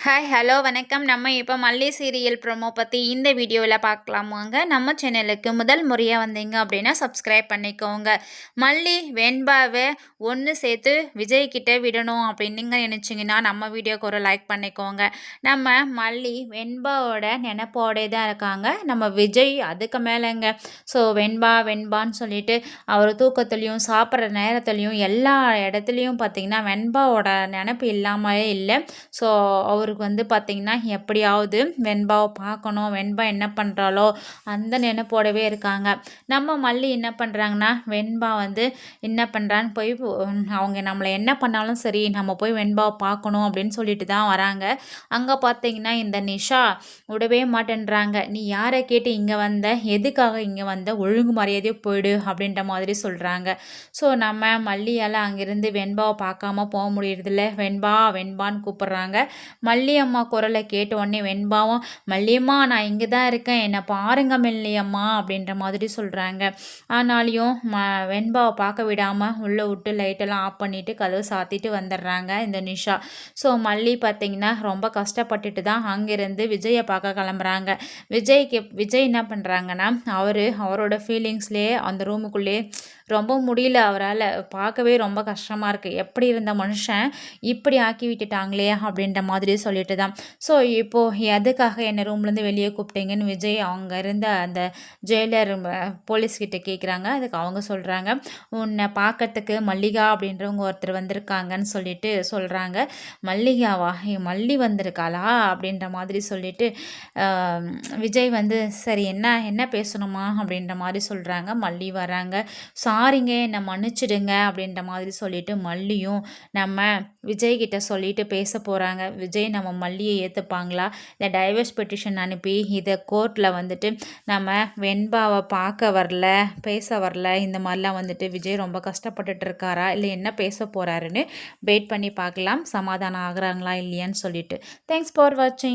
Hi hello வணக்கம். நம்ம இப்போ மல்லி சீரியல் ப்ரோமோ பற்றி இந்த வீடியோவில் பார்க்கலாமாங்க. நம்ம சேனலுக்கு முதல் முறையாக வந்தீங்க அப்படின்னா சப்ஸ்கிரைப் பண்ணிக்கோங்க. மல்லி வெண்பாவை ஒன்று சேர்த்து விஜய்கிட்ட விடணும் அப்படின்னு நீங்கள் நினச்சிங்கன்னா நம்ம வீடியோக்கு ஒரு லைக் பண்ணிக்கோங்க. நம்ம மல்லி வெண்பாவோட நினப்போடே தான் இருக்காங்க. நம்ம விஜய் அதுக்கு மேலேங்க. ஸோ வெண்பான்னு சொல்லிட்டு அவர் தூக்கத்துலேயும் சாப்பிட்ற நேரத்துலையும் எல்லா இடத்துலையும் பார்த்திங்கன்னா வெண்பாவோட நினப்பு இல்லாமலே இல்லை. ஸோ அவருக்கு பார்த்திங்கன்னா எப்படியாவது வெண்பாவை பார்க்கணும், வெண்பா என்ன பண்ணுறாளோ அந்த நினைப்போடவே இருக்காங்க. நம்ம மல்லி என்ன பண்ணுறாங்கன்னா வெண்பா என்ன பண்ணுறான்னு போய் அவங்க நம்மளை என்ன பண்ணாலும் சரி நம்ம போய் வெண்பாவை பார்க்கணும் அப்படின்னு சொல்லிட்டு தான் வராங்க. அங்கே பார்த்திங்கன்னா இந்த நிஷா விடவே மாட்டேன்றாங்க. நீ யாரை கேட்டு இங்கே வந்த, எதுக்காக இங்கே வந்த, ஒழுங்கு மரியாதையே போயிடு அப்படின்ற மாதிரி சொல்கிறாங்க. ஸோ நம்ம மல்லியால் அங்கேருந்து வெண்பாவை பார்க்காம போக முடியறதில்ல. வெண்பான்னு கூப்பிட்றாங்க. மல்லியம்மா குரலை கேட்ட உடனே வெண்பாவும் மல்லியம்மா நான் இங்கே தான் இருக்கேன், என்னை பாருங்க மல்லியம்மா அப்படின்ற மாதிரி சொல்கிறாங்க. ஆனாலையும் வெண்பாவை பார்க்க விடாமல் உள்ளே விட்டு லைட்டெல்லாம் ஆஃப் பண்ணிவிட்டு கதவு சாத்திட்டு வந்துடுறாங்க இந்த நிஷா. ஸோ மல்லி பார்த்திங்கன்னா ரொம்ப கஷ்டப்பட்டுட்டு தான் அங்கேருந்து விஜயை பார்க்க கிளம்புறாங்க. விஜய் என்ன பண்ணுறாங்கன்னா அவரோட ஃபீலிங்ஸ்லேயே அந்த ரூமுக்குள்ளேயே ரொம்ப முடியல. அவரால் பார்க்கவே ரொம்ப கஷ்டமாக இருக்குது. எப்படி இருந்த மனுஷன் இப்படி ஆக்கி விட்டுட்டாங்களே அப்படின்ற மாதிரி சொல்லிட்டு தான். ஸோ இப்போது எதுக்காக என்னை ரூம்லேருந்து வெளியே கூப்பிட்டீங்கன்னு விஜய் அவங்க இருந்த அந்த ஜெயிலர் போலீஸ்கிட்ட கேட்குறாங்க. அதுக்கு அவங்க சொல்கிறாங்க, உன்னை பார்க்கறதுக்கு மல்லிகா அப்படின்றவங்க ஒருத்தர் வந்திருக்காங்கன்னு சொல்லிட்டு சொல்கிறாங்க. மல்லிகாவா, மல்லி வந்திருக்காளா அப்படின்ற மாதிரி சொல்லிட்டு விஜய் சரி என்ன பேசணுமா அப்படின்ற மாதிரி சொல்கிறாங்க. மல்லி வராங்க. சாரிங்க என்னை மன்னிச்சிடுங்க அப்படின்ற மாதிரி சொல்லிட்டு மல்லியும் நம்ம விஜய்கிட்ட சொல்லிட்டு பேச போகிறாங்க. விஜய் நம்ம மல்லியை ஏற்றுப்பாங்களா, இல்லை டைவர்ஸ் பெட்டிஷன் அனுப்பி இதை கோர்ட்டில் நம்ம வெண்பாவை பார்க்க வரல, பேச வரல, இந்த மாதிரிலாம் விஜய் ரொம்ப கஷ்டப்பட்டுட்டு இருக்காரா, இல்லை என்ன பேச போகிறாருன்னு வெயிட் பண்ணி பார்க்கலாம். சமாதானம் ஆகுறாங்களா இல்லையான்னு சொல்லிட்டு. தேங்க்ஸ் ஃபார் வாட்சிங்.